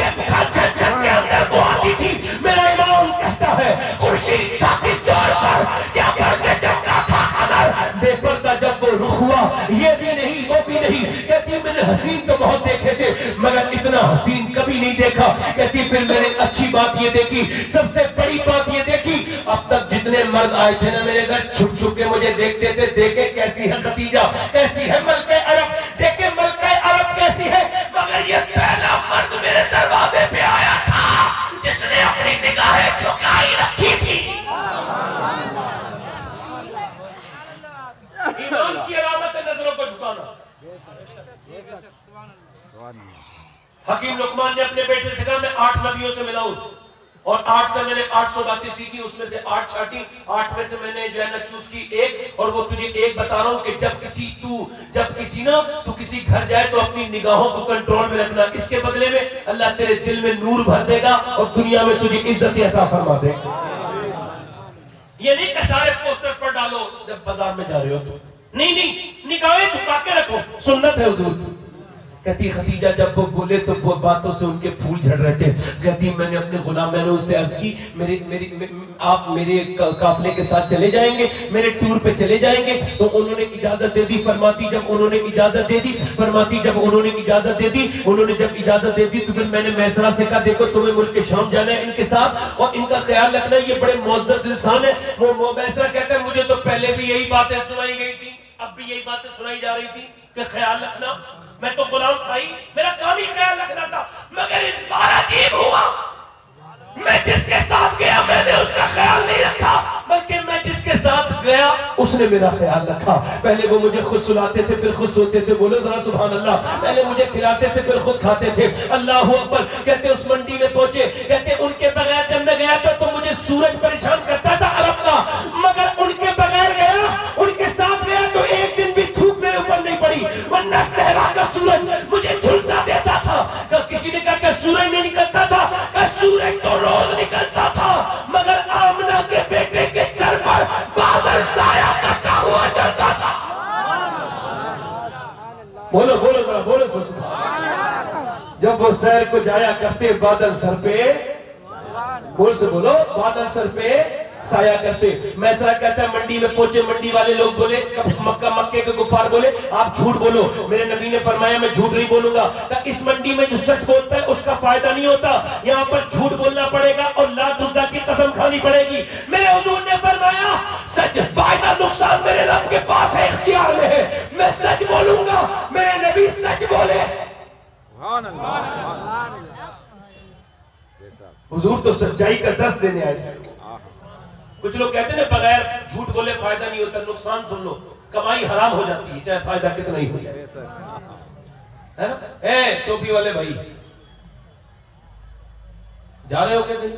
ये छत के अंदर को आती थी। मेरा इमाम कहता है खुर्शीद था किस दौर पर, क्या पर्दे चमका था कमर, बेपर्दा जब वो रुख हुआ, ये भी नहीं वो भी नहीं। कहती मैंने हसीन तो बहुत देखे थे, मगर इतना हसीन कभी नहीं देखा। कहती फिर मैंने अच्छी बात ये देखी, सबसे बड़ी बात ये देखी, अब तक जितने मर्द आए थे ना मेरे घर, छुप छुप के मुझे देखते थे, देखे कैसी है खदीजा, कैसी है मलके अरब, देखे मलके अरब कैसी है। मगर ये पहला मर्द मेरे दरवाजे पे आया था जिसने अपनी निगाहें झुकाई रखी थी। ईमान की अलामत है नजरों को झुकाना। हकीम लुकमान ने अपने बेटे से कहा मैं 8 नबियों से मिला हूं और 8 से मैंने 800 बातें सीखी, उसमें से 8 छाटी, 8 में से मैंने जो है ना चूज की एक। और वो तुझे एक बता रहा हूं कि जब किसी घर जाए तो अपनी निगाहों को कंट्रोल में रखना, इसके बदले में अल्लाह तेरे दिल में नूर भर देगा और दुनिया में तुझे इज्जत अता फरमा देगा। ये नहीं कि सारे पोस्टर पर डालो जब बाजार में जा रहे हो तो, नहीं, निगाहें झुका के रखो, सुन्नत है हुजूर की। कहती खदीजा जब वो बोले तो वो बातों से उनके फूल झड़ रहे थे। कहती मैंने अपने गुलाम, मैंने उससे अर्ज की आप मेरे काफिले के साथ चले जाएंगे, मेरे टूर पे चले जाएंगे। तो उन्होंने इजाजत दे दी। फरमाती जब उन्होंने इजाजत दे दी, उन्होंने जब इजाजत दे दी तो फिर मैंने मैसरा से कहा देखो तुम्हें मुल्क शाम जाना है इनके साथ और इनका ख्याल रखना, ये बड़े मुअज़्ज़ज़ इंसान है। वो मैसरा कहता है मुझे तो पहले भी यही बातें सुनाई गई थी, अब भी यही बातें सुनाई जा रही थी कि ख्याल रखना। मैं तो गुलाम था ही, मेरा काम ही ख्याल रखना था। मगर इस बार अजीब हुआ, मैं जिसके साथ गया मैंने उसका ख्याल नहीं रखा, बल्कि मैं जिसके साथ गया उसने मेरा ख्याल रखा। पहले वो मुझे खुद सुलाते थे फिर खुद सोते थे, बोलो जरा सुभान अल्लाह। पहले मुझे खिलाते थे फिर खुद खाते थे, अल्लाह अकबर। कहते उस मंडी में पहुंचे, कहते उनके बगैर जब मैं गया था तो मुझे सूरज परेशान करता था अरब का, मगर उनके बगैर गया, उनके साथ गया तो एक दिन भी धूप मेरे ऊपर नहीं पड़ी, वरना सहरा का सूरज मुझे झुलसा देता था। किसी ने कहा सूरज नहीं निकलता था, सूरज तो रोज निकलता था, मगर आमना के बेटे के सर पर बादल साया करता हुआ चलता था। बोलो बोलो जरा बोलो सोचो। जब वो सैर को जाया करते बादल सर पे, बोल से बोलो, बादल सर पे साया करते। मैसरा कहता है मंडी में पहुंचे, मंडी वाले लोग बोले, मक्के के गुफार बोले आप झूठ बोलो। मेरे नबी ने फरमाया मैं झूठ नहीं बोलूंगा। इस मंडी में जो सच बोलता है उसका फायदा नहीं होता, यहाँ पर झूठ बोलना पड़ेगा और लात उज़्ज़ा की कसम खानी पड़ेगी। मेरे हुजूर ने फरमाया सच फायदा नुकसान मेरे रब के पास है, इख्तियार में है, मैं सच बोलूंगा। मेरे नबी सच बोले। हुजूर तो सच्चाई का दर्स देने आए थे। कुछ लोग कहते हैं बगैर झूठ बोले फायदा नहीं होता, नुकसान सुन लो, कमाई हराम हो जाती है चाहे फायदा कितना ही हो जाए, है ना। टोपी वाले भाई जा रहे हो क्या कहीं,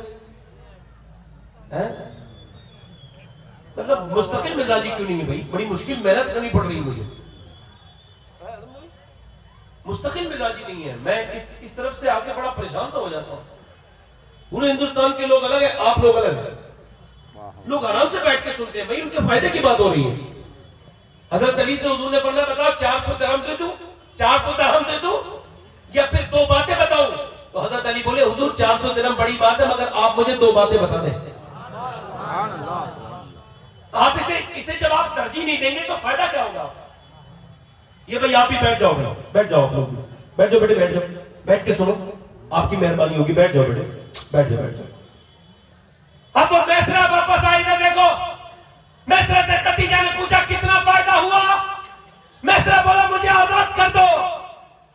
मतलब मुस्तकिल मिजाजी क्यों नहीं है भाई, बड़ी मुश्किल मेहनत करनी पड़ रही है मुझे, मुस्तकिल मिजाजी नहीं है। मैं इस तरफ से आके बड़ा परेशान सा हो जाता हूँ। पूरे हिंदुस्तान के लोग अलग है, आप लोग अलग है। लोग आराम से बैठ के सुनते हैं, भाई उनके फायदे की बात हो रही है। हजरत अली से हुजूर ने फरमाया बताओ 400 दिरहम दे दूं, 400 दिरहम दे दूं या फिर 2 बातें बताऊं। तो हजरत अली बोले हुजूर 400 दिरहम बड़ी बात है, मगर आप मुझे 2 बातें बता दें। आप इसे जब आप तरजीह नहीं देंगे तो फायदा क्या होगा। ये भाई आप ही बैठ जाओ आप लोग, बैठ जाओ बेटे, बैठ जाओ, बैठ के सुनो, आपकी मेहरबानी होगी, बैठ जाओ बेटे, बैठ जाओ, बैठ जाओ। अब वो मैसरा वापस आई ना, देखो मैसरा से खदीजा ने पूछा कितना फायदा हुआ? मैसरा बोला मुझे आजाद कर दो।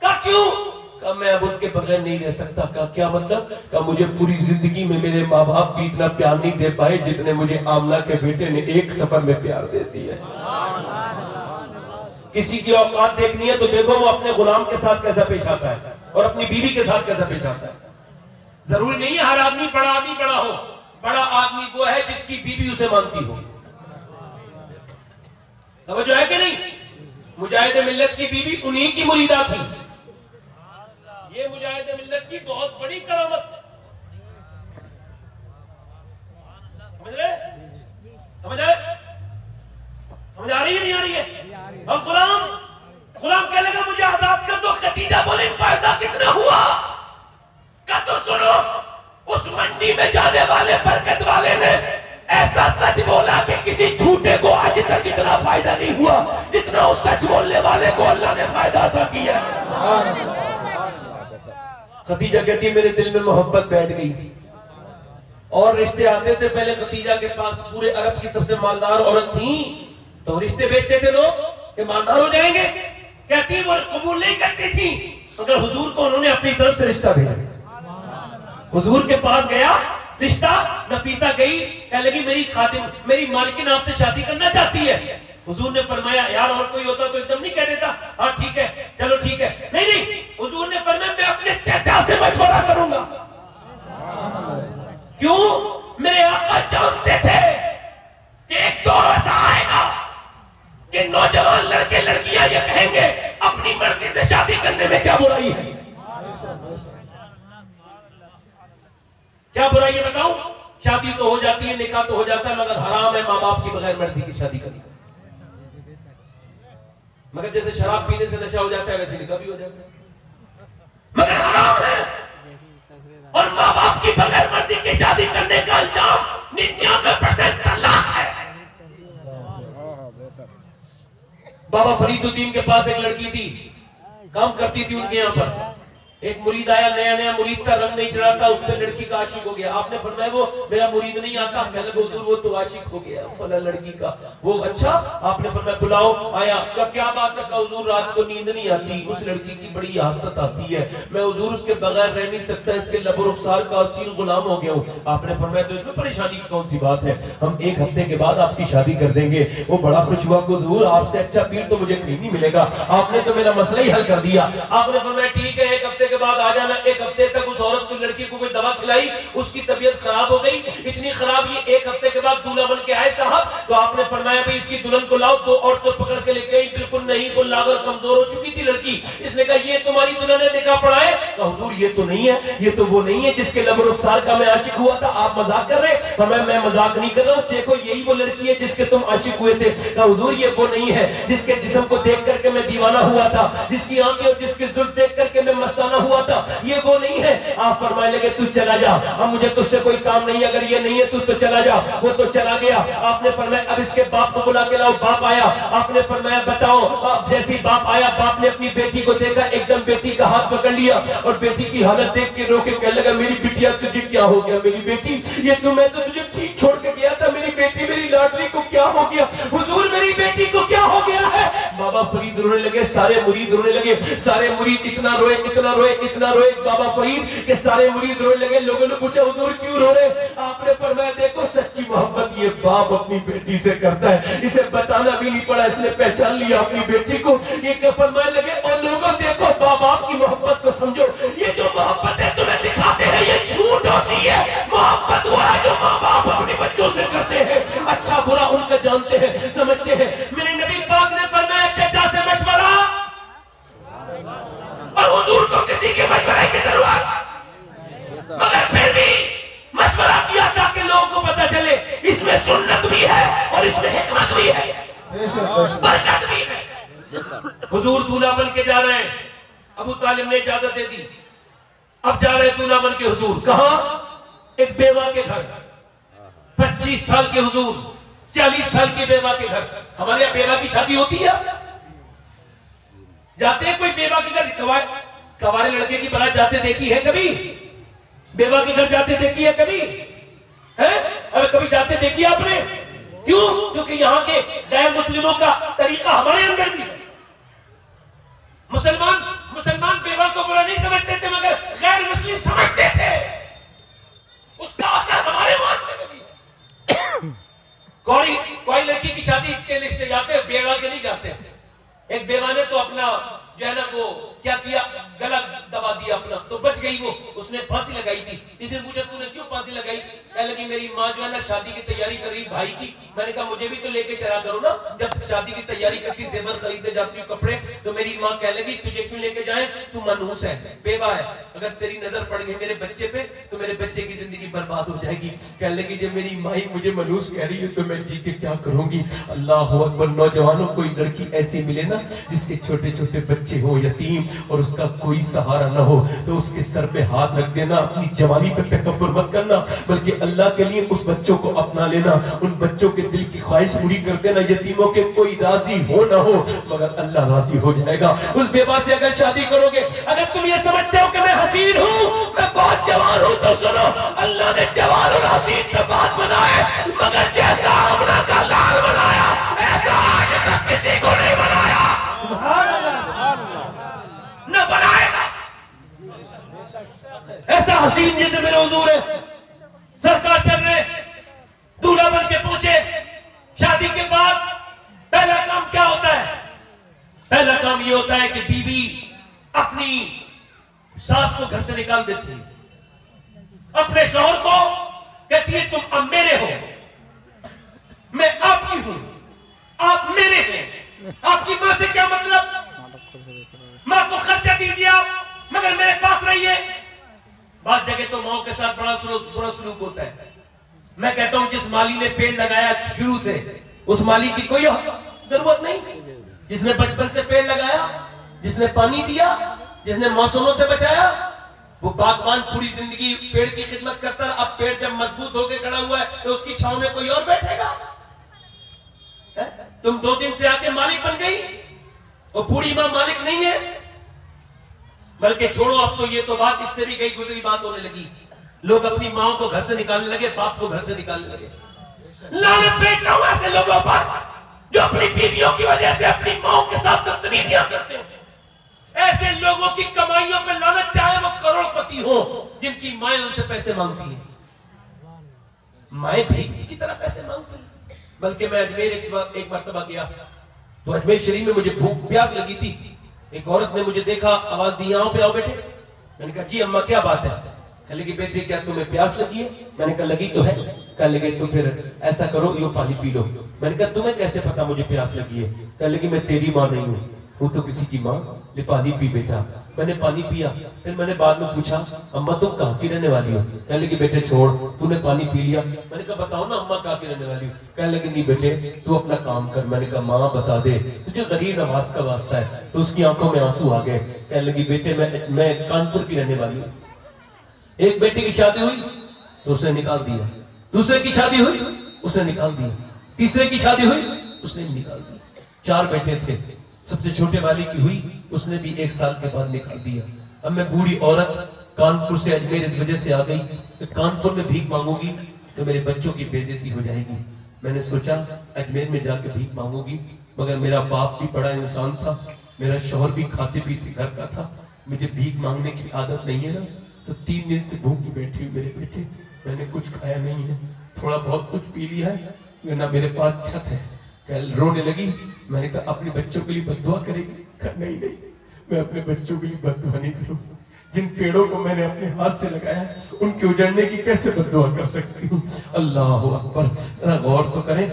कहा क्यों? कहा मैं अब उनके बगैर नहीं रह सकता। कहा क्या मतलब? कहा मुझे पूरी जिंदगी में मेरे माँ बाप भी इतना प्यार नहीं दे पाए जितने मुझे आमना के बेटे ने एक सफर में प्यार दे दिया। किसी की औकात देखनी है तो देखो वो अपने गुलाम के साथ कैसा पेश आता है और अपनी बीवी के साथ कैसा पेश आता है। जरूरी नहीं है हर आदमी बड़ा आदमी बड़ा हो, बड़ा आदमी वो है जिसकी बीवी उसे मानती हो। समझो है कि नहीं? मुजाहिद मिल्लत की बीवी उन्हीं की मुरीदा थी। ये मुजाहिद मिल्लत की बहुत बड़ी करामत। समझ रहे? समझ आए? समझ आ रही है नहीं आ रही है? और गुलाम कह लगा मुझे आजाद कर दो। खदीजा बोले फायदा कितना हुआ? का तो सुनो, उस मंडी में जाने वाले बरकत वाले ने ऐसा सच बोला कि किसी झूठे को आज तक इतना फायदा नहीं हुआ जितना उस सच बोलने वाले को अल्लाह ने फायदा अता किया। खदीजा कहती मेरे दिल में मोहब्बत बैठ गई और रिश्ते आते थे पहले खदीजा के पास। पूरे अरब की सबसे मालदार औरत थी तो रिश्ते भेजते थे लोग कि मालदार हो जाएंगे। कहती वो कबूल नहीं करती थी, मगर हुजूर को उन्होंने अपनी तरफ से रिश्ता भेजा। हुजूर के पास गया रिश्ता, नफीसा गई, कह लगी मेरी खादिम, मेरी मालकिन आपसे शादी करना चाहती है। हुजूर ने फरमाया यार और कोई होता तो एकदम नहीं कह देता, हाँ ठीक है चलो ठीक है। नहीं नहीं, हुजूर ने फरमाया मैं अपने चाचा से मशवरा करूंगा। क्यों? मेरे आका जानते थे कि एक दौर ऐसा आएगा कि नौजवान लड़के लड़कियां ये कहेंगे अपनी मर्जी से शादी करने में क्या बुराई है। क्या बुराई है बताओ? शादी तो हो जाती है, निकाह तो हो जाता है, मगर हराम है माँ बाप की बगैर मर्जी की शादी करनी। मगर जैसे शराब पीने से नशा हो जाता है वैसे निकाह भी हो जाता है, मगर हराम है। और माँ बाप की बगैर मर्जी की शादी करने का इल्जाम 99% तलाक है। बाबा फरीदुद्दीन के पास एक लड़की थी, काम करती थी उनके यहाँ पर। एक मुरीद आया, नया नया मुरीद का रंग नहीं चढ़ा था, उस पर लड़की का आशिक हो गया। आपने फरमाया वो मेरा मुरीद नहीं आता, कहने लगे वो तो आशिक हो गया फला लड़की का। वो अच्छा, आपने फरमाया बुलाओ। आया, कहा क्या बात है? हुजूर रात को नींद नहीं आती, उस लड़की की बड़ी हसरत आती है, मैं हुजूर उसके बगैर रह नहीं सकता, इसके लबो रुखसार का असीर गुलाम हो गया हूँ। आपने फरमाया तो इसमें परेशानी की कौन सी बात है, हम 1 हफ्ते के बाद आपकी शादी कर देंगे। वो बड़ा खुश हुआ, हुजूर आपसे अच्छा पीर तो मुझे कहीं नहीं मिलेगा, आपने तो मेरा मसला ही हल कर दिया। आपने फरमाया ठीक है 1 हफ्ते के बाद आ जाना। 1 हफ्ते तक उस औरत को, लड़की को कोई दवा खिलाई, उसकी तबीयत खराब हो गई, इतनी खराब ये 1 हफ्ते के बाद दूल्हा बन के आए साहब। तो आपने फरमाया भाई इसकी दुल्हन को लाओ। तो औरत पकड़ के लेके आई, बिल्कुल नहीं, वो लागर कमजोर हो चुकी थी लड़की। इसने कहा ये तुम्हारी दुल्हन ने देखा पड़ा है? तो हुजूर ये तो नहीं है, ये तो वो नहीं है जिसके लबो रुखसार का मैं आशिक हुआ था। आप मजाक कर रहे? फरमाया मैं मजाक नहीं कर रहा हूँ, देखो यही वो लड़की है जिसके तुम आशिक हुए थे। कहा हुजूर ये वो नहीं है जिसके जिस्म को देख करके मैं दीवाना हुआ था, जिसकी आंखें और जिसकी जुल्फ देख करके मैं मस्ताना हुआ था, ये वो नहीं है। आप फरमाने लगे तू चला जा, अब मुझे तुझसे कोई काम नहीं, अगर ये नहीं है तू तो चला जा। वो तो चला गया। आपने फरमाया अब इसके बाप को बुला के लाओ। बाप आया, आपने फरमाया बताओ। जैसे ही बाप आया, बाप ने अपनी बेटी को देखा, एकदम बेटी का हाथ पकड़ लिया और बेटी की हालत देख के रोके कहने लगा मेरी बिटिया तुझे क्या हो गया? मेरी बेटी ये तो मैं तो तुझे ठीक छोड़ के गया था, मेरी बेटी मेरी लाडली को क्या हो गया? हुजूर मेरी बेटी को क्या हो गया है? बाबा फरीद रोने लगे, सारे मुरीद रोने लगे, सारे मुरीद इतना रोए इतना रोए इतना रोए बाबा फरीद के सारे मुरीद रोने लगे। लोगों ने पूछा हुजूर क्यों रो रहे? आपने फरमाया देखो सच्ची मोहब्बत ये बाप अपनी बेटी से करता है, इसे बताना भी नहीं पड़ा, इसने पहचान लिया अपनी बेटी को। ये फरमाने लगे और लोगों देखो माँ बाप की मोहब्बत को समझो, ये जो मोहब्बत है तुम्हें दिखाते हैं ये झूठ होती है। मोहब्बत वो है जो माँ बाप अपने बच्चों से करते हैं, अच्छा बुरा उनका जानते हैं समझते हैं। मेरे नबी पाक ने फरमाया चाचा से मशवरा, और हुजूर को किसी के मशवरे की जरूरत, मगर फिर भी मशवरा किया ताकि लोगों को पता चले इसमें सुन्नत भी है और इसमें हिकमत भी है, बरकत भी है। हुजूर दूल्हा बन के जा रहे हैं, अबू तालिब ने इजाजत दे दी, अब जा रहे दूल्हा बन के हुजूर। कहां? एक बेवा के घर। 25 साल के हुजूर 40 साल की बेवा के घर। हमारे यहाँ बेवा की शादी होती है, जाते हैं कोई बेवा के घर, कवारे लड़के की बारात जाते देखी है कभी? बेवा के घर जाते देखी है कभी? है? अरे कभी जाते देखी आपने? क्यों? क्योंकि यहाँ के गैर मुस्लिमों का तरीका हमारे अंदर भी है। मुसलमान बेवा को बुरा नहीं समझते थे, मगर गैर मुस्लिम समझते थे। उसका असर हमारे माशरे में भी है। कोई लड़की की शादी के रिश्ते जाते, बेवा के नहीं जाते। एक बेवा ने तो अपना जो है ना वो क्या किया, गला दबा दिया अपना, तो बच गई वो। उसने फांसी लगाई थी। किसी ने पूछा तूने क्यों फांसी लगाई? कहने लगी मेरी माँ जो है ना शादी की तैयारी कर रही भाई की। मैंने कहा मुझे भी तो लेके चला करो ना, जब शादी की तैयारी करती, जेवर खरीदने जाती हूँ, कपड़े। तो मेरी माँ कहने लगी तुझे क्यों लेके जाए, तू मनहूस है, बेवा है, अगर तेरी नजर पड़ गई मेरे बच्चे पे तो मेरे बच्चे की जिंदगी बर्बाद हो जाएगी। कहने लगी जब मेरी माँ ही मुझे मनहूस कह रही है तो मैं जी के क्या करूंगी। अल्लाह अकबर। नौजवानों कोई लड़की ऐसी मिले ना जिसके छोटे छोटे बच्चे हो, यतीम, और उसका कोई सहारा ना हो, तो उसके सर पे हाथ रख देना। अपनी जवानी पे तकब्बुर मत करना, बल्कि अल्लाह के लिए उस बच्चों को अपना लेना। उन बच्चों के दिल की ख्वाहिश पूरी कर देना। यतीमों के कोई राजी हो ना हो, मगर अल्लाह राजी हो जाएगा। उस बेवा से अगर शादी करोगे, अगर तुम ये समझते हो कि मैं हसीन हूँ, मैं बहुत जवान हूँ, तो सुनो, अल्लाह ने जवान और हसीन पे बात बनाए, मगर जैसा आमना का लाल बनाया ऐसा आज तक किसी को नहीं बनाया, न बनाएगा। ऐसा हसीन जिसे मेरे हुजूर है सरकार चल रहे, दूल्हा बन के पहुंचे। शादी के बाद पहला काम क्या होता है? पहला काम ये होता है कि बीवी अपनी सास को घर से निकाल देती है, अपने शौहर को कहती है तुम अब मेरे हो, मैं आपकी हूं, आप मेरे हैं। आपकी मां से क्या मतलब? मां को खर्चा दीजिए आप, मगर मेरे पास रहिए। बात जगह तो माओ के साथ बड़ा बुरा सलूक होता है। मैं कहता हूं जिस माली ने पेड़ लगाया शुरू से, उस माली की कोई जरूरत नहीं। जिसने बचपन से पेड़ लगाया, जिसने पानी दिया, जिसने मौसमों से बचाया, वो बागबान पूरी जिंदगी पेड़ की खिदमत करता रहा। अब पेड़ जब मजबूत होकर खड़ा हुआ है तो उसकी छांव में कोई और बैठेगा? तुम 2 दिन से आके मालिक बन गई, वो बूढ़ी मां मालिक नहीं है। बल्कि छोड़ो, अब तो ये तो बात इससे भी गई गुजरी बात होने लगी। लोग अपनी माओ को घर से निकालने लगे, बाप को घर से निकालने लगे। लानत भेजता हूं ऐसे लोगों पर जो अपनी बीवियों की वजह से अपनी माओ के साथ बदतमीजियां करते हैं। ऐसे लोगों की कमाइयों पर लानत, चाहे वो करोड़पति हो, जिनकी माएं उनसे पैसे मांगती हैं। माएं भीख की तरह पैसे मांगती हैं। बल्कि मैं अजमेर एक मर्तबा गया तो अजमेर शरीफ में मुझे भूख प्यास लगी थी। एक औरत ने मुझे देखा, आवाज दी यहाँ पे आओ बेटे। मैंने कहा जी अम्मा क्या बात है? कह लगी बेटे क्या तुम्हें प्यास लगी है? मैंने कहा लगी तो है। कह लगे तो फिर ऐसा करो यो पानी पी लो। मैंने कहा तुम्हें कैसे पता मुझे प्यास लगी है? कह लगी मैं तेरी माँ नहीं हूँ, वो तो किसी की माँ, ले पानी पी बेटा। मैंने पानी पिया। फिर मैंने बाद में पूछा अम्मा तुम कहाँ की रहने वाली हो? कह लगी बेटे छोड़, तूने पानी पी लिया। मैंने कहा बताओ ना अम्मा कहाँ की रहने वाली हो? कह लगी नहीं बेटे तू अपना काम कर। मैंने कहा माँ बता दे, तुझे गरीब नवाज का वास्ता है। तो उसकी आंखों में आंसू आ गए। कह लगी बेटे मैं कानपुर की रहने वाली हूँ। एक बेटी की शादी हुई तो उसने निकाल दिया, दूसरे की शादी हुई उसने निकाल दिया, तीसरे की शादी हुई उसने निकाल दिया। 4 बेटे थे, सबसे छोटे वाली की हुई, उसने भी 1 साल के बाद निकाल दिया। अब मैं बूढ़ी औरत कानपुर से अजमेर इस वजह से आ गई कि कानपुर में भीख मांगूंगी तो मेरे बच्चों की बेइज्जती हो जाएगी। मैंने सोचा अजमेर में जाके भीख मांगूंगी, मगर मेरा बाप भी बड़ा इंसान था, मेरा शौहर भी खाते पीते घर का था, मुझे भीख मांगने की आदत नहीं है ना। तो 3 दिन से भूखी बैठी हूँ मेरे बेटे, मैंने कुछ खाया नहीं है, थोड़ा बहुत कुछ पी लिया है, ना मेरे पास छत है। कल रोने लगी। मैंने कहा अपने बच्चों के लिए बद्दुआ करेगी? नहीं नहीं, मैं अपने बच्चों के लिए बद्दुआ नहीं करूंगा। जिन पेड़ों को मैंने अपने हाथ से लगाया उनके उजड़ने की कैसे बद्दुआ कर सकती हूँ? अल्लाह अकबर। जरा गौर तो करें,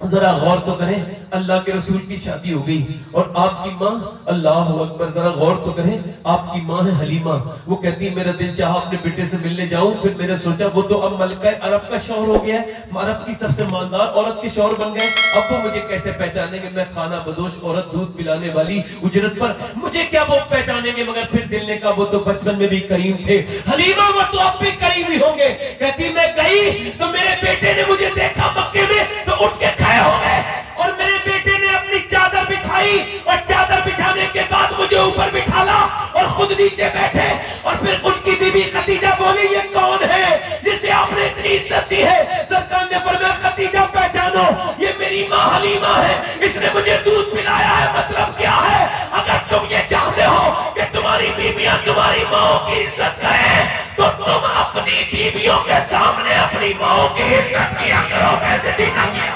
जरा गौर तो करें, अल्लाह के रसूल की शादी हो गई और आपकी माँ, अल्लाह अकबर, जरा गौर तो करें, आपकी माँ है हलीमा। वो कहती है मेरा दिल चाहा अपने बेटे से मिलने जाऊं, फिर मैंने सोचा वो तो अब मलका अरब का शौहर हो गया है, अरब की सबसे मालदार औरत के शौहर बन गए, अब वो मुझे कैसे पहचानेंगे? मैं खाना बदोश औरत, दूध पिलाने वाली, उजरत पर, मुझे क्या वो पहचानेंगे? मगर फिर दिल ने कहा वो तो बचपन में भी करीम थे, हलीमा वो तो अब भी करीम ही होंगे। कहती मैं गई तो मेरे बेटे ने मुझे देखा मक्के में तो उठ के खड़े हो गए और मेरे बेटे ने अपनी चादर बिछाई और चादर बिछाने के बाद मुझे ऊपर बिठाला और खुद नीचे बैठे और फिर उनकी बीबी खदीजा बोली ये कौन है जिसे आपने इतनी इज्जत दी है? सरकार ने फरमाया खदीजा पहचानो, ये मेरी माँ हलीमा है, इसने मुझे दूध पिलाया है। मतलब क्या है? अगर तुम ये चाहते हो कि तुम्हारी बीबियां तुम्हारी माओ की इज्जत करें तो तुम अपनी बीबियों के सामने अपनी माओ की इज्जत किया करो, बेइज्जती ना किया।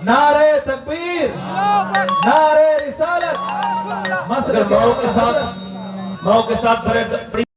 नारे तकबीर, नारे रिसालत। अगर माओ के साथ बड़े